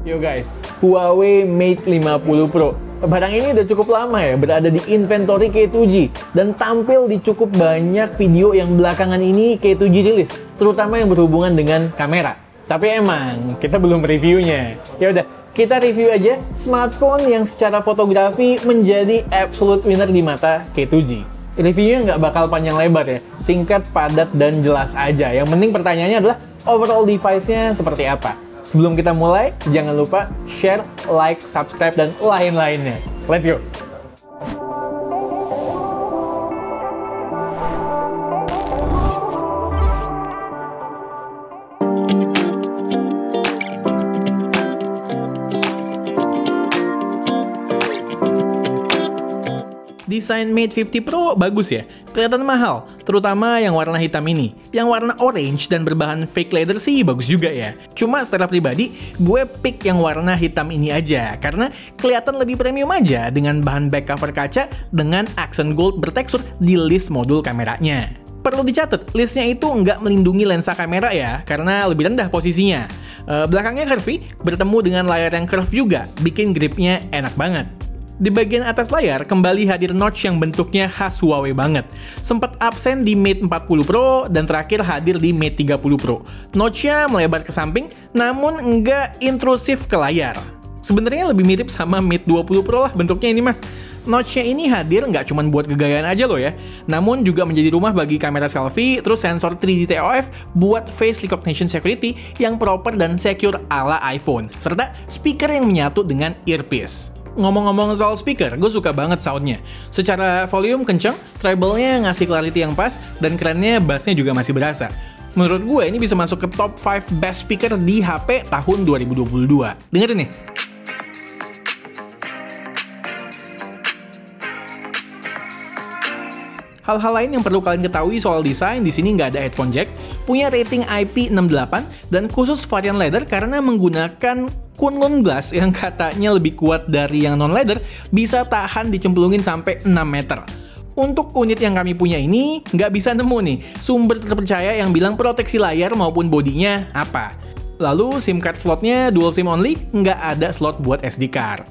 Yo guys, Huawei Mate 50 Pro. Barang ini udah cukup lama ya berada di inventory K2G dan tampil di cukup banyak video yang belakangan ini K2G rilis, terutama yang berhubungan dengan kamera. Tapi emang kita belum reviewnya. Ya udah, kita review aja smartphone yang secara fotografi menjadi absolute winner di mata K2G. Reviewnya nggak bakal panjang lebar ya, singkat, padat, dan jelas aja. Yang penting pertanyaannya adalah overall device-nya seperti apa. Sebelum kita mulai, jangan lupa share, like, subscribe, dan lain-lainnya. Let's go! Desain Mate 50 Pro bagus ya, kelihatan mahal, terutama yang warna hitam ini. Yang warna orange dan berbahan fake leather sih bagus juga ya. Cuma secara pribadi, gue pick yang warna hitam ini aja, karena kelihatan lebih premium aja dengan bahan back cover kaca dengan accent gold bertekstur di list modul kameranya. Perlu dicatat, listnya itu nggak melindungi lensa kamera ya, karena lebih rendah posisinya. Belakangnya curvy, bertemu dengan layar yang curve juga, bikin gripnya enak banget. Di bagian atas layar, kembali hadir notch yang bentuknya khas Huawei banget. Sempat absen di Mate 40 Pro, dan terakhir hadir di Mate 30 Pro. Notch-nya melebar ke samping, namun nggak intrusif ke layar. Sebenarnya lebih mirip sama Mate 20 Pro lah bentuknya ini mah. Notch-nya ini hadir nggak cuma buat kegayaan aja loh ya, namun juga menjadi rumah bagi kamera selfie, terus sensor 3D TOF buat face recognition security yang proper dan secure ala iPhone, serta speaker yang menyatu dengan earpiece. Ngomong-ngomong soal speaker, gue suka banget soundnya. Secara volume kenceng, treble-nya ngasih clarity yang pas, dan kerennya bass-nya juga masih berasa. Menurut gue ini bisa masuk ke top 5 best speaker di HP tahun 2022. Dengerin nih. Hal-hal lain yang perlu kalian ketahui soal desain, di sini nggak ada headphone jack, punya rating IP68, dan khusus varian leather karena menggunakan Kunlun Glass yang katanya lebih kuat dari yang non-leather, bisa tahan dicemplungin sampai 6 meter. Untuk unit yang kami punya ini, nggak bisa nemu nih sumber terpercaya yang bilang proteksi layar maupun bodinya apa. Lalu SIM card slotnya dual SIM only, nggak ada slot buat SD card.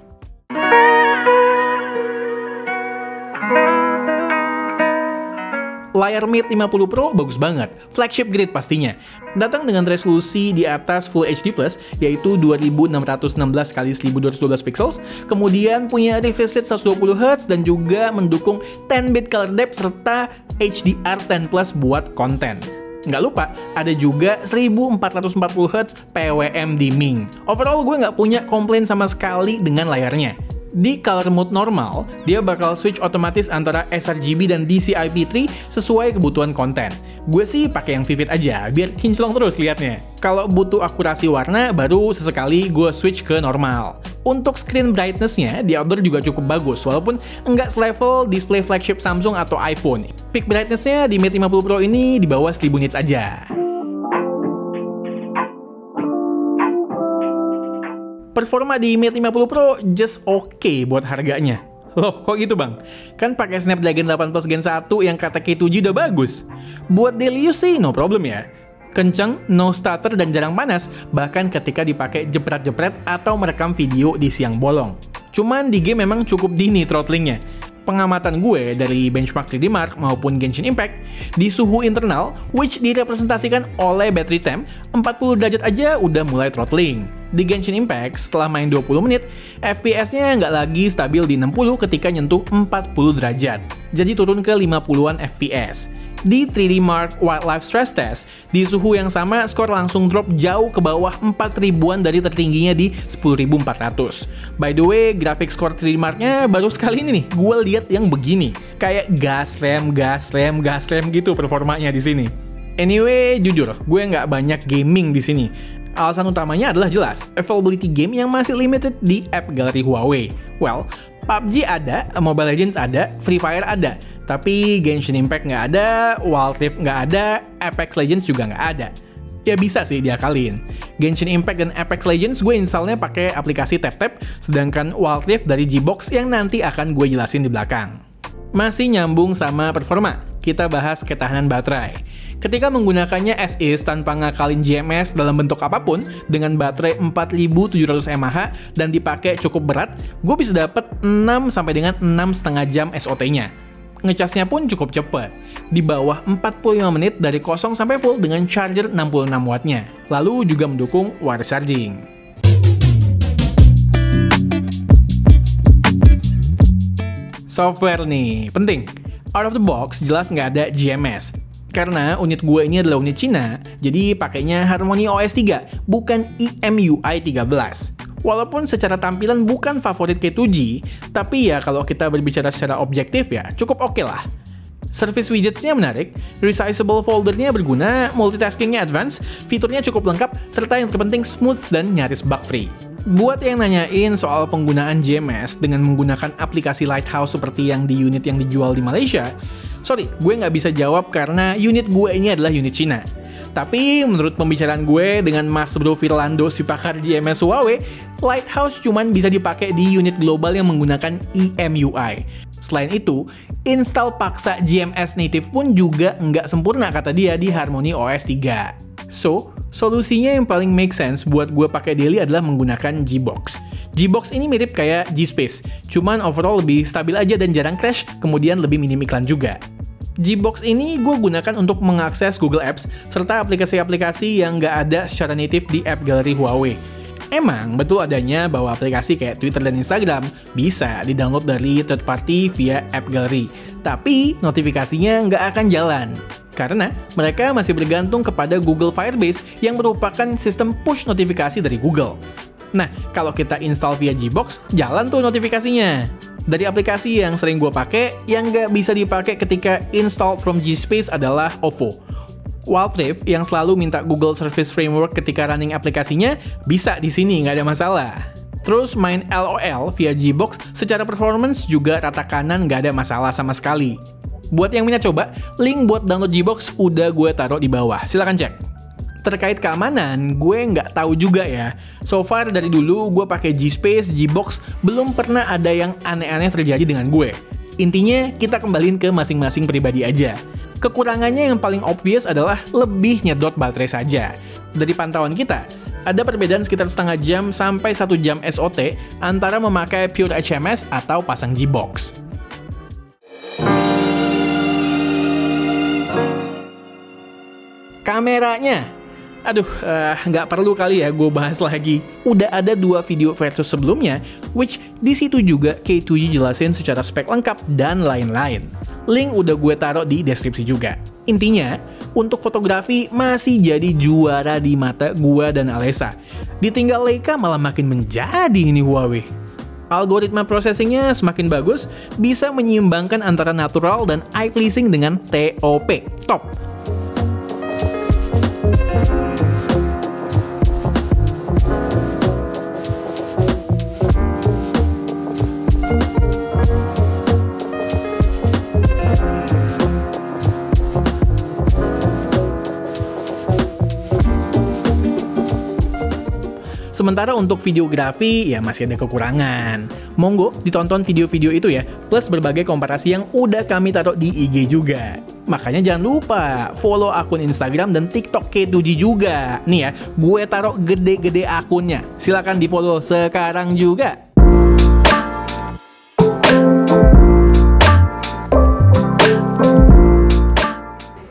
Layar Mate 50 Pro bagus banget, flagship grade pastinya. Datang dengan resolusi di atas Full HD+, yaitu 2616 x 1212 pixels, kemudian punya refresh rate 120Hz dan juga mendukung 10-bit color depth serta HDR10+ buat konten. Nggak lupa, ada juga 1440Hz PWM dimming. Overall, gue nggak punya komplain sama sekali dengan layarnya. Di color mode normal, dia bakal switch otomatis antara sRGB dan DCI-P3 sesuai kebutuhan konten. Gue sih pakai yang vivid aja, biar kinclong terus liatnya. Kalau butuh akurasi warna, baru sesekali gue switch ke normal. Untuk screen brightness-nya, di outdoor juga cukup bagus, walaupun nggak selevel display flagship Samsung atau iPhone. Peak brightness-nya di Mate 50 Pro ini di bawah 1000 nits aja. Performa di Mate 50 Pro just oke buat harganya. Loh, kok gitu bang? Kan pakai Snapdragon 8 Plus Gen 1 yang kata K2G udah bagus. Buat daily use sih no problem ya. Kenceng, no stutter, dan jarang panas, bahkan ketika dipakai jepret-jepret atau merekam video di siang bolong. Cuman di game memang cukup dini throttlingnya. Pengamatan gue dari benchmark 3D Mark maupun Genshin Impact, di suhu internal, which direpresentasikan oleh battery temp, 40 derajat aja udah mulai throttling. Di Genshin Impact, setelah main 20 menit, FPS-nya nggak lagi stabil di 60 ketika nyentuh 40 derajat. Jadi turun ke 50-an FPS. Di 3D Mark Wildlife Stress Test, di suhu yang sama, skor langsung drop jauh ke bawah 4000-an dari tertingginya di 10.400. By the way, grafik skor 3D Mark-nya baru sekali ini nih, gue lihat yang begini. Kayak gas rem gitu performanya di sini. Anyway, jujur, gue nggak banyak gaming di sini. Alasan utamanya adalah jelas, availability game yang masih limited di app gallery Huawei. Well, PUBG ada, Mobile Legends ada, Free Fire ada, tapi Genshin Impact nggak ada, Wild Rift nggak ada, Apex Legends juga nggak ada. Ya bisa sih diakalin. Genshin Impact dan Apex Legends gue installnya pakai aplikasi TapTap, sedangkan Wild Rift dari Gbox yang nanti akan gue jelasin di belakang. Masih nyambung sama performa, kita bahas ketahanan baterai. Ketika menggunakannya as is tanpa ngakalin GMS dalam bentuk apapun, dengan baterai 4700 mAh dan dipakai cukup berat, gue bisa dapat 6 sampai dengan 6,5 jam SOT-nya. Ngecasnya pun cukup cepat, di bawah 45 menit dari kosong sampai full dengan charger 66 wattnya. Lalu juga mendukung wireless charging. Software nih, penting. Out of the box jelas nggak ada GMS. Karena unit gue ini adalah unit Cina, jadi pakainya Harmony OS 3, bukan EMUI 13. Walaupun secara tampilan bukan favorit K2G, tapi ya kalau kita berbicara secara objektif ya cukup oke lah. Service widgets-nya menarik, resizable foldernya berguna, multitaskingnya advance, fiturnya cukup lengkap, serta yang terpenting smooth dan nyaris bug-free. Buat yang nanyain soal penggunaan GMS dengan menggunakan aplikasi Lighthouse seperti yang di unit yang dijual di Malaysia, sorry, gue nggak bisa jawab karena unit gue ini adalah unit Cina. Tapi menurut pembicaraan gue dengan Mas Bro Firlando si pakar GMS Huawei, Lighthouse cuman bisa dipakai di unit global yang menggunakan EMUI. Selain itu, install paksa GMS native pun juga nggak sempurna kata dia di Harmony OS 3. So, solusinya yang paling make sense buat gue pakai daily adalah menggunakan Gbox. Gbox ini mirip kayak G-Space, cuman overall lebih stabil aja dan jarang crash, kemudian lebih minim iklan juga. Gbox ini gue gunakan untuk mengakses Google Apps, serta aplikasi-aplikasi yang nggak ada secara native di app gallery Huawei. Emang betul adanya bahwa aplikasi kayak Twitter dan Instagram bisa di-download dari third party via app gallery, tapi notifikasinya nggak akan jalan. Karena mereka masih bergantung kepada Google Firebase yang merupakan sistem push notifikasi dari Google. Nah, kalau kita install via Gbox, jalan tuh notifikasinya. Dari aplikasi yang sering gue pakai, yang nggak bisa dipakai ketika install from G-Space adalah OVO. Wildrift yang selalu minta Google Service Framework ketika running aplikasinya, bisa di sini, nggak ada masalah. Terus main LOL via Gbox secara performance juga rata kanan, nggak ada masalah sama sekali. Buat yang minat coba, link buat download Gbox udah gue taruh di bawah, silahkan cek. Terkait keamanan, gue nggak tahu juga ya. So far dari dulu gue pakai G-Space, Gbox, belum pernah ada yang aneh-aneh terjadi dengan gue. Intinya kita kembaliin ke masing-masing pribadi aja. Kekurangannya yang paling obvious adalah lebih nyedot baterai saja. Dari pantauan kita, ada perbedaan sekitar setengah jam sampai 1 jam SOT antara memakai pure HMS atau pasang Gbox. Kameranya, nggak perlu kali ya gue bahas lagi. Udah ada 2 video versus sebelumnya, which di situ juga K2G jelasin secara spek lengkap dan lain-lain. Link udah gue taruh di deskripsi juga. Intinya, untuk fotografi masih jadi juara di mata gue dan Alessa. Ditinggal Leica malah makin menjadi ini Huawei. Algoritma processingnya semakin bagus, bisa menyeimbangkan antara natural dan eye pleasing dengan TOP. Top! Sementara untuk videografi, ya masih ada kekurangan. Monggo ditonton video-video itu ya, plus berbagai komparasi yang udah kami taruh di IG juga. Makanya jangan lupa follow akun Instagram dan TikTok K2G juga. Nih ya, gue taruh gede-gede akunnya. Silahkan di-follow sekarang juga.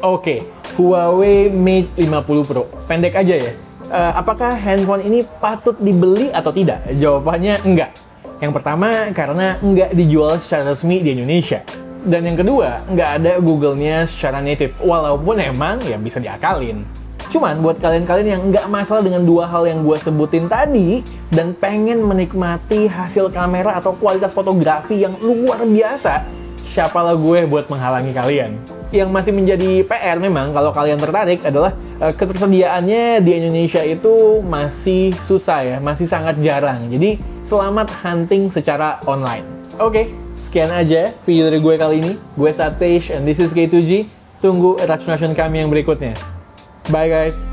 Oke, Huawei Mate 50 Pro. Pendek aja ya. Apakah handphone ini patut dibeli atau tidak? Jawabannya enggak. Yang pertama, karena enggak dijual secara resmi di Indonesia. Dan yang kedua, nggak ada Google-nya secara native, walaupun emang ya bisa diakalin. Cuman buat kalian-kalian yang nggak masalah dengan 2 hal yang gue sebutin tadi, dan pengen menikmati hasil kamera atau kualitas fotografi yang luar biasa, siapalah gue buat menghalangi kalian. Yang masih menjadi PR memang kalau kalian tertarik adalah ketersediaannya di Indonesia itu masih susah ya, masih sangat jarang. Jadi selamat hunting secara online. Oke, sekian aja video dari gue kali ini. Gue Satish and this is K2G. Tunggu reaction kami yang berikutnya. Bye guys!